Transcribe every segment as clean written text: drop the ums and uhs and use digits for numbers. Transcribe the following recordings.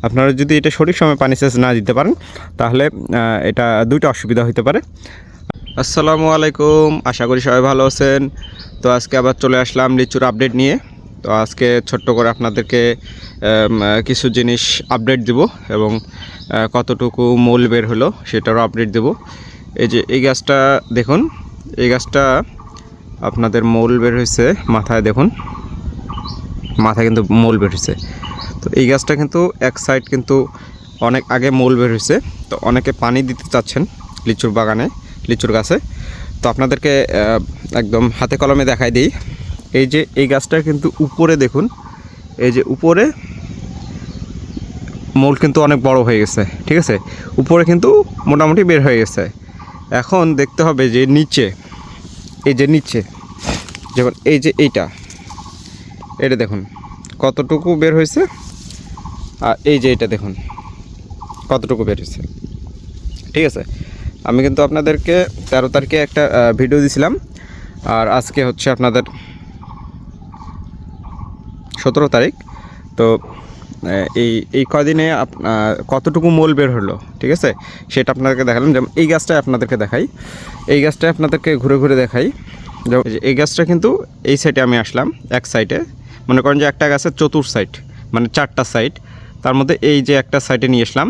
আপনারা যদি এটা সঠিক সময় পানি সেচ না দিতে পারেন তাহলে এটা দুইটা অসুবিধা হতে পারে। আসসালামু আলাইকুম, আশা করি সবাই ভালো আছেন। তো আজকে আবার চলে আসলাম লিচুর আপডেট নিয়ে। তো আজকে ছোট্ট করে আপনাদেরকে কিছু জিনিস আপডেট দেব এবং কতটুকু মূল বের হলো সেটারও আপডেট দেব। এই যে এই গাছটা দেখুন, এই গাছটা আপনাদের মূল বের হয়েছে, মাথায় দেখুন, মাথায় কিন্তু মূল বের হয়েছে। তো এই গাছটা কিন্তু এক সাইড কিন্তু অনেক আগে মূল বের হয়েছে। তো অনেকে পানি দিতে চাচ্ছেন লিচুর বাগানে, লিচুর গাছে। তো আপনাদেরকে একদম হাতে কলমে দেখাই দিই। এই যে এই গাছটার কিন্তু উপরে দেখুন, এই যে উপরে মূল কিন্তু অনেক বড় হয়ে গেছে, ঠিক আছে, উপরে কিন্তু মোটামুটি বের হয়ে গেছে। এখন দেখতে হবে যে নিচে, এই যে নিচে যেমন এই যে এটা দেখুন কতটুকু বের হয়েছে, আর এই যে এটা দেখুন কতটুকু বের হয়েছে, ঠিক আছে। আমি কিন্তু আপনাদেরকে 13 তারিখে একটা ভিডিও দিয়েছিলাম, আর আজকে হচ্ছে আপনাদের 17 তারিখ। তো এই কদিনে কতটুকু মূল বের হলো, ঠিক আছে, সেটা আপনাদেরকে দেখালাম। যেমন এই গাছটাই আপনাদেরকে দেখাই, এই গাছটাই আপনাদেরকে ঘুরে ঘুরে দেখাই। যেমন এই গাছটা কিন্তু এই সাইডে আমি আসলাম, এক সাইডে মনে করেন যে একটা গাছের চতুর সাইড, মানে 4টা সাইড, তার মধ্যে এই যে একটা সাইডে নিয়ে আসলাম।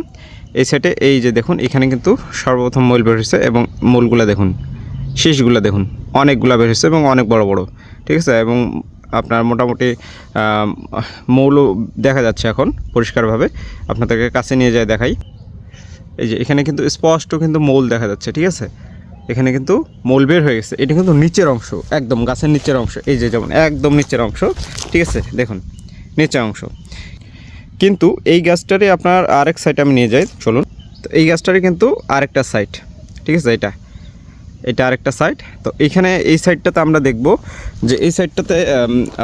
এই সাইডে এই যে দেখুন এখানে কিন্তু সর্বপ্রথম মূল বের হয়েছে, এবং মূলগুলো দেখুন, শীষগুলো দেখুন অনেকগুলো বের হয়েছে এবং অনেক বড় বড়, ঠিক আছে। এবং আপনার মোটামুটি মৌলও দেখা যাচ্ছে এখন পরিষ্কারভাবে, আপনাদেরকে কাছে নিয়ে যায় দেখাই। এই যে এখানে কিন্তু স্পষ্ট কিন্তু মৌল দেখা যাচ্ছে, ঠিক আছে, এখানে কিন্তু মৌল বের হয়ে গেছে। এটা কিন্তু নিচের অংশ, একদম গাছের নিচের অংশ, এই যে যেমন একদম নিচের অংশ, ঠিক আছে, দেখুন নিচের অংশ। কিন্তু এই গাছটারই আপনার আরেক সাইড আমি নিয়ে যাই, চলুন। তো এই গাছটারই কিন্তু আরেকটা সাইড, ঠিক আছে, এটা আরেকটা সাইড। তো এইখানে এই সাইডটাতে আমরা দেখব যে এই সাইডটাতে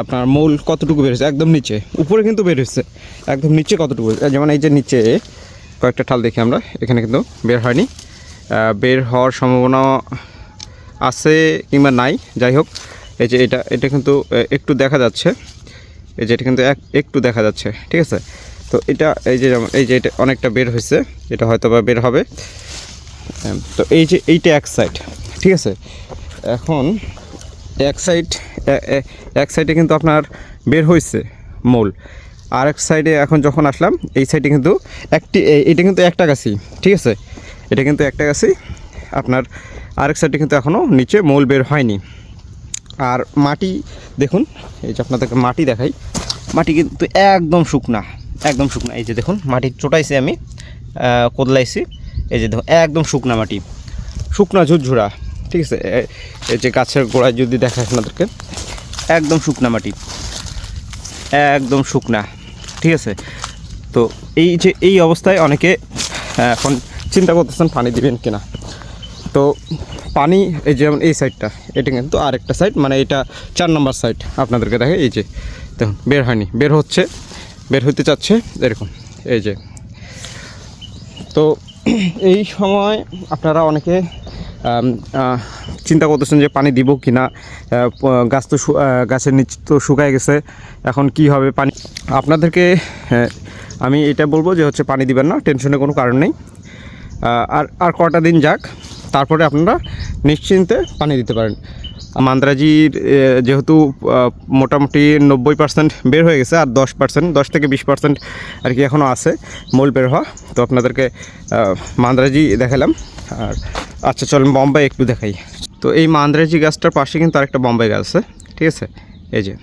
আপনার মূল কতটুকু বের হয়েছে, একদম নিচে, উপরে কিন্তু বের হয়েছে, একদম নিচে কতটুকু। যেমন এই যে নিচে কয়েকটা ঠাল দেখি আমরা, এখানে কিন্তু বের হয়নি, বের হওয়ার সম্ভাবনা আছে কিংবা নাই, যাই হোক। এই যে এটা কিন্তু একটু দেখা যাচ্ছে, এই যে এটা কিন্তু একটু দেখা যাচ্ছে, ঠিক আছে। তো এটা এই যে যেমন এই যে এটা অনেকটা বের হয়েছে, এটা হয়তো বা বের হবে। তো এই যে এইটা এক সাইড, ঠিক আছে। এখন এক সাইডে কিন্তু আপনার বের হয়েছে মূল, আর এক সাইডে এখন যখন আসলাম এই সাইডে কিন্তু এটা কিন্তু একটা গাছই, ঠিক আছে, এটা কিন্তু একটা গাছই। আপনার আরেক সাইডে কিন্তু এখনও নিচে মূল বের হয়নি। আর মাটি দেখুন, এই যে আপনাদেরকে মাটি দেখাই, মাটি কিন্তু একদম শুকনা, একদম শুকনা। এই যে দেখুন মাটি চোটাইছি আমি, কোদলাইছি, এই যে দেখুন একদম শুকনা মাটি, শুকনা ঝুরঝুরা, ঠিক আছে। এই যে গাছের গোড়ায় যদি দেখায় আপনাদেরকে, একদম শুকনা মাটি, একদম শুকনা, ঠিক আছে। তো এই যে এই অবস্থায় অনেকে এখন চিন্তা করতেছেন পানি দিবেন কিনা। তো পানি এই যেমন এই সাইডটা, এটা কিন্তু আরেকটা সাইড, মানে এটা 4 নম্বর সাইড আপনাদেরকে দেখে। এই যে দেখুন বের হয়নি, বের হচ্ছে, বের হতে চাচ্ছে এরকম, এই যে। তো এই সময় আপনারা অনেকে চিন্তা করতেছেন যে পানি দিব কি না, গাছ তো গাছের নিচ তো শুকায় গেছে, এখন কি হবে পানি। আপনাদেরকে আমি এটা বলবো যে হচ্ছে পানি দিবেন না, টেনশনের কোনো কারণ নেই। আর কটা দিন যাক, তারপরে আপনারা নিশ্চিন্তে পানি দিতে পারেন। মান্দ্রাজির যেহেতু মোটামুটি 90% বের হয়ে গেছে, আর 10%, 10 থেকে 20% আর কি এখনও আছে মূল বের হওয়া। তো আপনাদেরকে মান্দ্রাজি দেখালাম। আর আচ্ছা চলেন বোম্বাই একটু দেখাই। তো এই মান্দ্রাজি গাছটার পাশে কিন্তু আরেকটা বোম্বাই গাছ আছে, ঠিক আছে। এই যে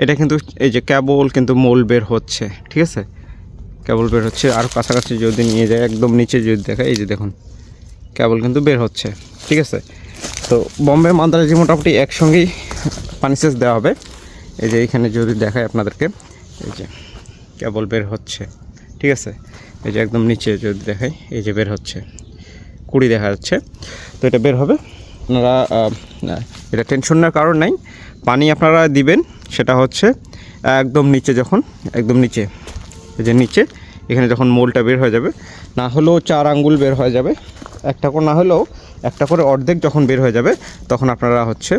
এটা কিন্তু এই যে কেবল কিন্তু মূল বের হচ্ছে, ঠিক আছে, কেবল বের হচ্ছে। আর কাছাকাছি যদি নিয়ে যায়, একদম নিচে যদি দেখায়, এই যে দেখুন কেবল কিন্তু বের হচ্ছে, ঠিক আছে। তো বোম্বে মান্দ্রাজি মোটামুটি একসঙ্গেই পানি সেচ দেওয়া হবে। এই যে এইখানে যদি দেখায় আপনাদেরকে, এই যে কেবল বের হচ্ছে, ঠিক আছে। এই যে একদম নিচে যদি দেখাই, এই যে বের হচ্ছে, কুড়ি দেখা যাচ্ছে। তো এটা বের হবে, আপনারা এটা টেনশনের কারণ নাই। পানি আপনারা দিবেন সেটা হচ্ছে একদম নিচে, যখন একদম নিচে, এই যে নিচে এখানে যখন মূলটা বের হয়ে যাবে, না হলেও 4 আঙ্গুল বের হয়ে যাবে, একটা করে না হলেও একটা করে অর্ধেক যখন বের হয়ে যাবে, তখন আপনারা হচ্ছে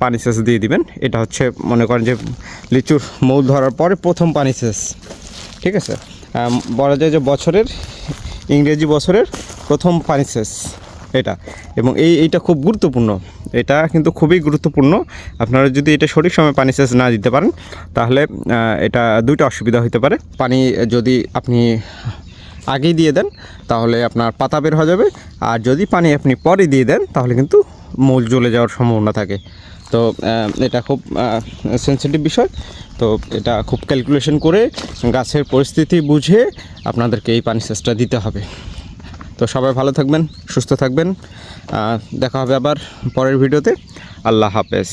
পানি সেচ দিয়ে দিবেন। এটা হচ্ছে মনে করেন যে লিচুর মূল ধরার পরে প্রথম পানি সেচ, ঠিক আছে, বলা যায় যে বছরের, ইংরেজি বছরের প্রথম পানি সেচ এটা, এবং এইটা খুব গুরুত্বপূর্ণ, এটা কিন্তু খুবই গুরুত্বপূর্ণ। আপনারা যদি এটা সঠিক সময় পানি সেচ না দিতে পারেন তাহলে এটা দুইটা অসুবিধা হতে পারে। পানি যদি আপনি আগেই দিয়ে দেন তাহলে আপনার পাতা বের হয়ে যাবে, আর যদি পানি আপনি পরে দিয়ে দেন তাহলে কিন্তু মূল জ্বলে যাওয়ার সম্ভাবনা থাকে। তো এটা খুব সেনসিটিভ বিষয়, তো এটা খুব ক্যালকুলেশন করে গাছের পরিস্থিতি বুঝে আপনাদেরকে এই পানি সেচটা দিতে হবে। তো সবাই ভালো থাকবেন, সুস্থ থাকবেন, দেখা হবে আবার পরের ভিডিওতে। আল্লাহ হাফেজ।